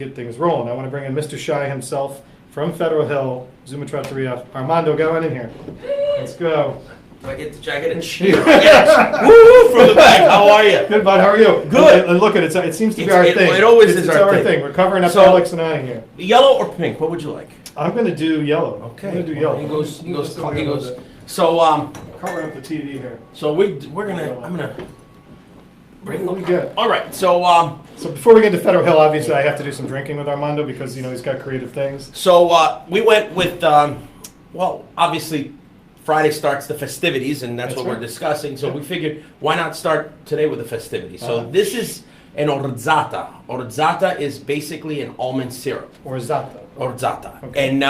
get things rolling. I want to bring in Mr. Shy himself from Federal Hill, Zooma Trattoria. Armando, go on in here. Let's go. Do I get a cheer? Woo! From the back. How are you? Good, bud. How are you? Good. And look at it. It seems to be our thing. It always is it's our thing. We're covering up So- Alex and I here. Yellow or pink? What would you like? I'm going to do yellow. Okay. I'm going to do yellow. He goes. So So covering up the TV here. So we're gonna. I'm gonna. Bring What do we get? All right. So So before we get to Federal Hill, obviously I have to do some drinking with Armando because he's got creative things. we went with. Well, obviously, Friday starts the festivities, and that's what right. we're discussing. So Yeah. we figured, why not start today with the festivities? So Uh-huh. this is an orzata. Orzata is basically an almond syrup. Or zata. Orzata. Okay. And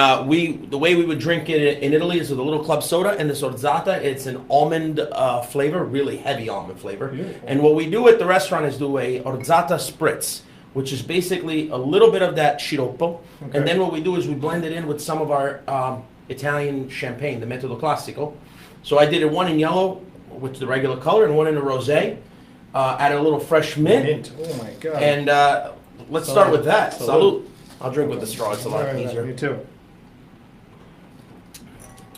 the way we would drink it in Italy is with a little club soda, and this orzata, it's an almond flavor, really heavy almond flavor. Beautiful. And what we do at the restaurant is do a orzata spritz, which is basically a little bit of that sciroppo, Okay. and then what we do is we blend it in with some of our Italian champagne, the Metodo Classico. So I did it one in yellow, with the regular color, and one in the rosé. Add a little fresh mint. Mint. Oh my God. And let's start with that. Salud. Salud. I'll drink with the straw. It's a lot All right, easier. Me too.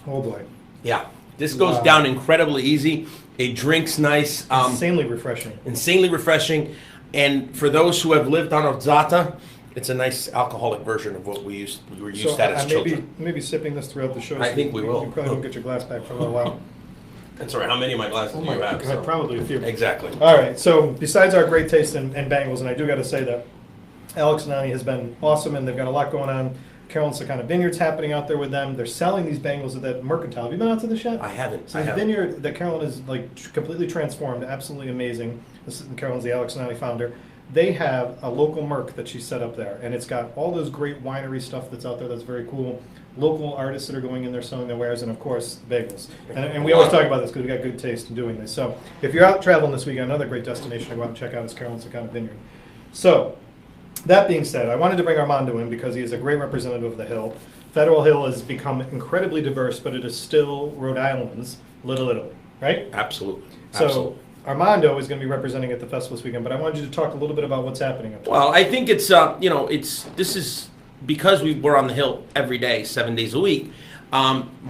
Oh boy. Yeah. This goes Wow. down incredibly easy. It drinks nice. Insanely refreshing. Insanely refreshing. And for those who have lived on orzata, it's a nice alcoholic version of what we were used to as children. Maybe sipping this throughout the show. I think we will. You probably won't get your glass back for a little while. That's all right. How many of my glasses do you have? God, probably a few. Exactly. All right. So besides our great taste in bangles, and I do got to say that Alex and Ani has been awesome, and they've got a lot going on. Carolyn Sakana Vineyard's happening out there with them. They're selling these bangles at that Mercantile. Have you been out to this yet? I haven't. So this vineyard that Carolyn is completely transformed, absolutely amazing. This is Carolyn's the Alex and Ani founder. They have a local Merc that she set up there, and it's got all those great winery stuff that's out there that's very cool. Local artists that are going in there selling their wares, and of course, bagels. And we always talk about this because we got good taste in doing this. So if you're out traveling this weekend, another great destination to go out and check out is Carolyn Sakana Vineyard. So that being said, I wanted to bring Armando in because he is a great representative of the Hill. Federal Hill has become incredibly diverse, but it is still Rhode Island's Little Italy, right? Absolutely. So Absolutely. Armando is going to be representing at the festival this weekend, but I wanted you to talk a little bit about what's happening up there. Well, I think it's this is because we're on the Hill every day, 7 days a week.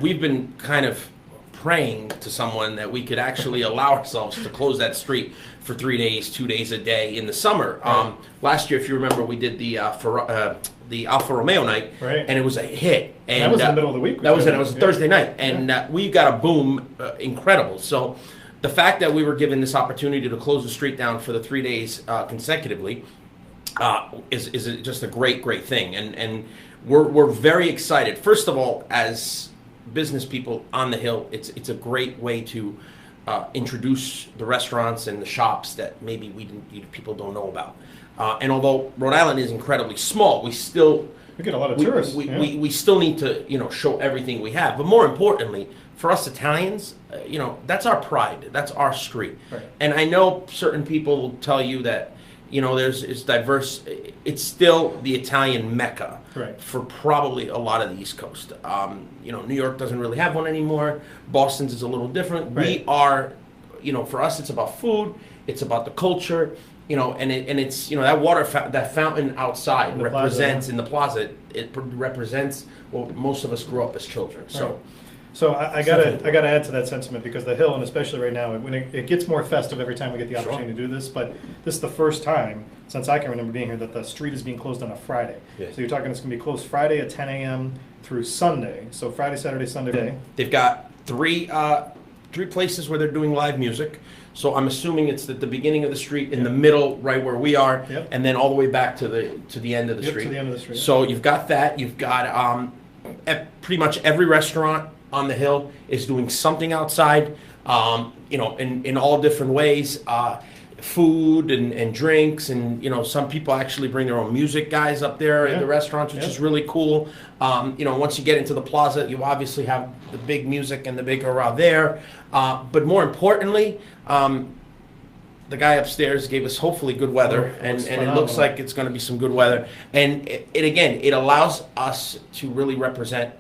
We've been kind of praying to someone that we could actually allow ourselves to close that street for 3 days, 2 days a day in the summer. Right. Last year, if you remember, we did the Alfa Romeo night, Right. and it was a hit. And that was in the middle of the week. That was it. It was a Yeah. Thursday night, and we got a boom, incredible. So the fact that we were given this opportunity to close the street down for the 3 days consecutively is just a great thing, and we're very excited. First of all, as business people on the Hill, it's a great way to introduce the restaurants and the shops that maybe people don't know about. And although Rhode Island is incredibly small, we get a lot of tourists. We still need to show everything we have. But more importantly, for us Italians, that's our pride. That's our street. Right. And I know certain people will tell you that it's diverse. It's still the Italian mecca Right. for probably a lot of the East Coast. New York doesn't really have one anymore. Boston's is a little different. Right. We are, for us, it's about food. It's about the culture. And it's that water that fountain outside In the represents plaza, in the plaza. It represents what most of us grew up as children. So. Right. So I gotta add to that sentiment because the Hill, and especially right now, when it gets more festive every time we get the opportunity to do this. But this is the first time since I can remember being here that the street is being closed on a Friday. Yes. So you're talking it's gonna be closed Friday at 10 a.m. through Sunday. So Friday, Saturday, Sunday day. They've got three places where they're doing live music. So I'm assuming it's at the beginning of the street, in the middle, right where we are, Yep. and then all the way back to the end of the street. To the end of the street. So you've got that. You've got pretty much every restaurant on the Hill is doing something outside. In all different ways. Food and drinks, and some people actually bring their own music guys up there at the restaurants, which is really cool. Once you get into the plaza, you obviously have the big music and the big hurrah there. But more importantly, the guy upstairs gave us hopefully good weather, and it looks like it's going to be some good weather. And it allows us to really represent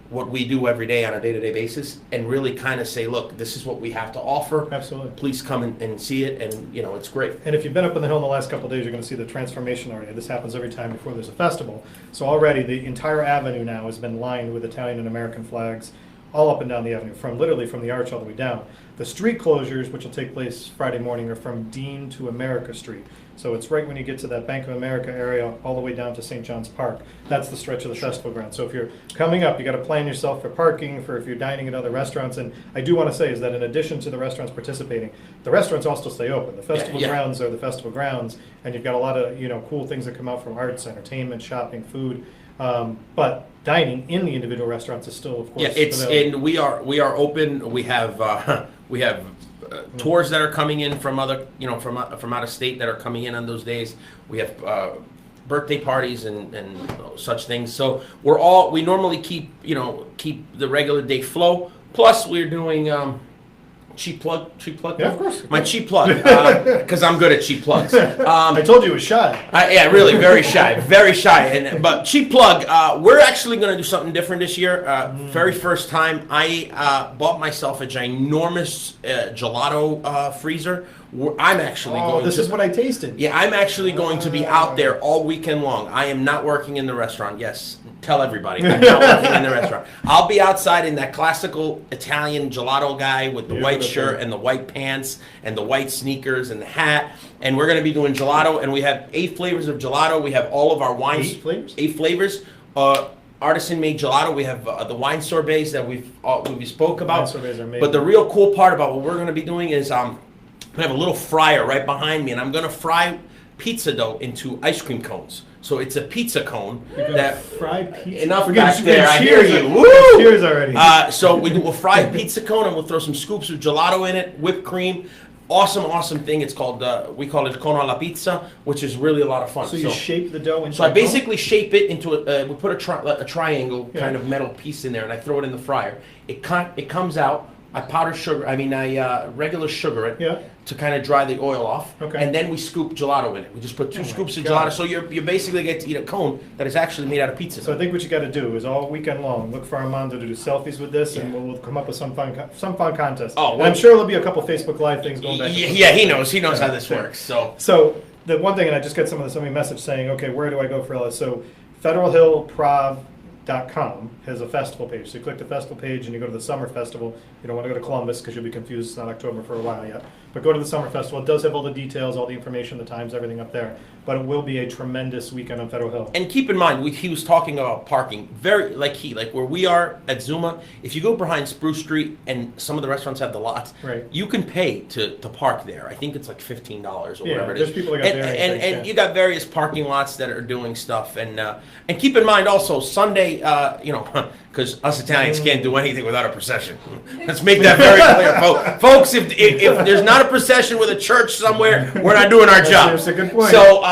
what we do every day on a day-to-day basis, and really kind of say, look, this is what we have to offer. Absolutely. Please come and see it, and it's great. And if you've been up on the hill in the last couple of days, you're going to see the transformation already. This happens every time before there's a festival. So already the entire avenue now has been lined with Italian and American flags all up and down the avenue, literally from the arch all the way down. The street closures, which will take place Friday morning, are from Dean to America Street. So it's right when you get to that Bank of America area all the way down to St. John's Park. That's the stretch of the festival ground. So if you're coming up, you got to plan yourself for parking, for if you're dining at other restaurants. And I do want to say is that in addition to the restaurants participating, the restaurants also stay open. The festival grounds are the festival grounds, and you've got a lot of cool things that come out from arts, entertainment, shopping, food. But dining in the individual restaurants is still, of course, and we are open. We have tours that are coming in from other from out of state that are coming in on those days. We have birthday parties and such things. So we normally keep the regular day flow. Plus we're doing cheap plug. Yeah, of course. My cheap plug, because I'm good at cheap plugs. I told you it was shy. Yeah, really, very shy, very shy. But cheap plug, we're actually going to do something different this year. Very first time, I bought myself a ginormous gelato freezer. I'm actually going. This is what I tasted. Yeah, I'm actually going to be out there all weekend long. I am not working in the restaurant. Yes, tell everybody I'm not working in the restaurant. I'll be outside in that classical Italian gelato guy with the white shirt and the white pants and the white sneakers and the hat. And we're going to be doing gelato. And we have 8 flavors of gelato. We have all of our wines. 8 flavors. 8 flavors. Artisan-made gelato. We have the wine sorbets that we spoke about. Wine sorbets are amazing. But the real cool part about what we're going to be doing is I have a little fryer right behind me, and I'm going to fry pizza dough into ice cream cones. So it's a pizza cone. That fried pizza. Enough back there. I hear you. Woo! Cheers already. So we'll fry a pizza cone, and we'll throw some scoops of gelato in it, whipped cream. Awesome thing. It's called we call it cone alla pizza, which is really a lot of fun. So you shape the dough into. So I basically shape it into we put a triangle kind of metal piece in there, and I throw it in the fryer. It comes out. I regular sugar it to kind of dry the oil off, and then we scoop gelato in it. We just put 2 scoops of gelato, so you basically get to eat a cone that is actually made out of pizza. So I think what you got to do is all weekend long look for Armando to do selfies with this, and we'll come up with some fun contest. Oh, I'm sure there'll be a couple Facebook Live things going back. Yeah, he knows how this works. So the one thing, and I just got somebody message saying, okay, where do I go for all this? So federalhillprov.com has a festival page. So you click the festival page and you go to the summer festival. You don't want to go to Columbus because you'll be confused. It's not October for a while yet. But go to the summer festival. It does have all the details, all the information, the times, everything up there. But it will be a tremendous weekend on Federal Hill. And keep in mind, he was talking about parking. Very like where we are at Zooma. If you go behind Spruce Street and some of the restaurants have the lots, you can pay to park there. I think it's like $15 or whatever it is. There's people that got and you got various parking lots that are doing stuff. And keep in mind also Sunday, because us Italians can't do anything without a procession. Let's make that very clear, folks. If there's not a procession with a church somewhere, we're not doing our job. That's a good point. So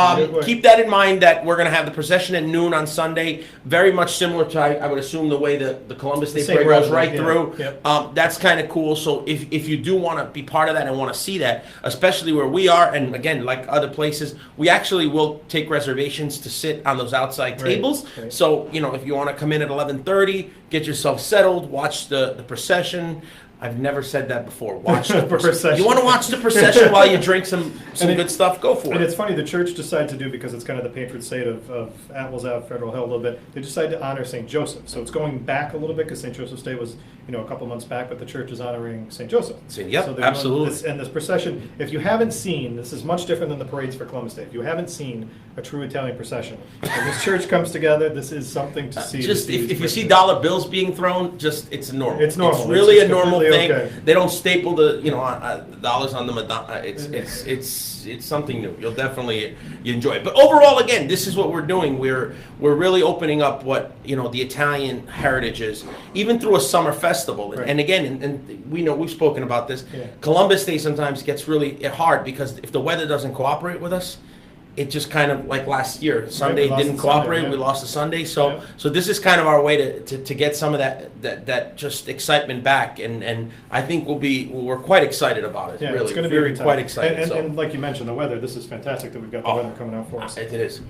keep that in mind that we're going to have the procession at noon on Sunday. Very much similar to, I would assume, the way the Columbus Day Parade goes right through. Yep. That's kind of cool. So if you do want to be part of that and want to see that, especially where we are, and again, like other places, we actually will take reservations to sit on those outside tables. Right. So, if you want to come in at 11:30, get yourself settled, watch the procession. I've never said that before. Watch the procession. You want to watch the procession while you drink some good stuff? Go for it. And it's funny, the church decided to do, because it's kind of the patron saint of Apples Ave, Federal Hill a little bit, they decided to honor St. Joseph. So it's going back a little bit, because St. Joseph's Day was a couple months back, but the church is honoring St. Joseph. Yep, so absolutely. And this procession, if you haven't seen, this is much different than the parades for Columbus Day. If you haven't seen a true Italian procession, when this church comes together, this is something to see. Just if you see dollar bills being thrown, it's normal. It's normal. It's really a normal thing. Okay. They don't staple the dollars on the Madonna. It's something new. You'll definitely enjoy it. But overall, again, this is what we're doing. We're really opening up what the Italian heritage is, even through a summer festival. Right. And again, and we know we've spoken about this. Yeah. Columbus Day sometimes gets really hard because if the weather doesn't cooperate with us, it just kind of like last year. Sunday didn't cooperate. Sunday, we lost a Sunday. So this is kind of our way to get some of that just excitement back. And I think we're quite excited about it. Yeah, really. It's going to be quite excited. And like you mentioned, the weather. This is fantastic that we've got the weather coming out for us. It is.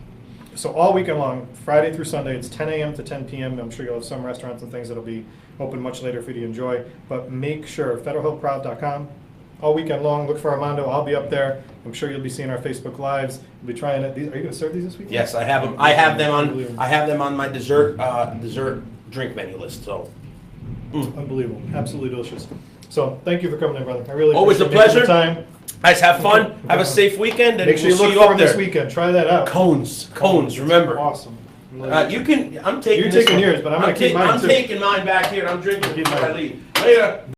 So all weekend long, Friday through Sunday, it's 10 a.m. to 10 p.m. I'm sure you'll have some restaurants and things that'll be open much later for you to enjoy. But make sure, federalhillproud.com, all weekend long, look for Armando. I'll be up there. I'm sure you'll be seeing our Facebook Lives. We'll be trying it. Are you going to serve these this weekend? Yes, I have them. I have them on my dessert drink menu list. So Unbelievable. Absolutely delicious. So thank you for coming in, brother. I really always a appreciate making pleasure. the time. Guys, have fun. Have a safe weekend, and Make sure we'll you see look you for up them this there. weekend. Try that out. Cones. Remember. Awesome. You can. I'm taking. You're this taking one. yours, but I'm gonna keep mine I'm too. taking mine back here, and I'm drinking Keep before I mine. leave. Later.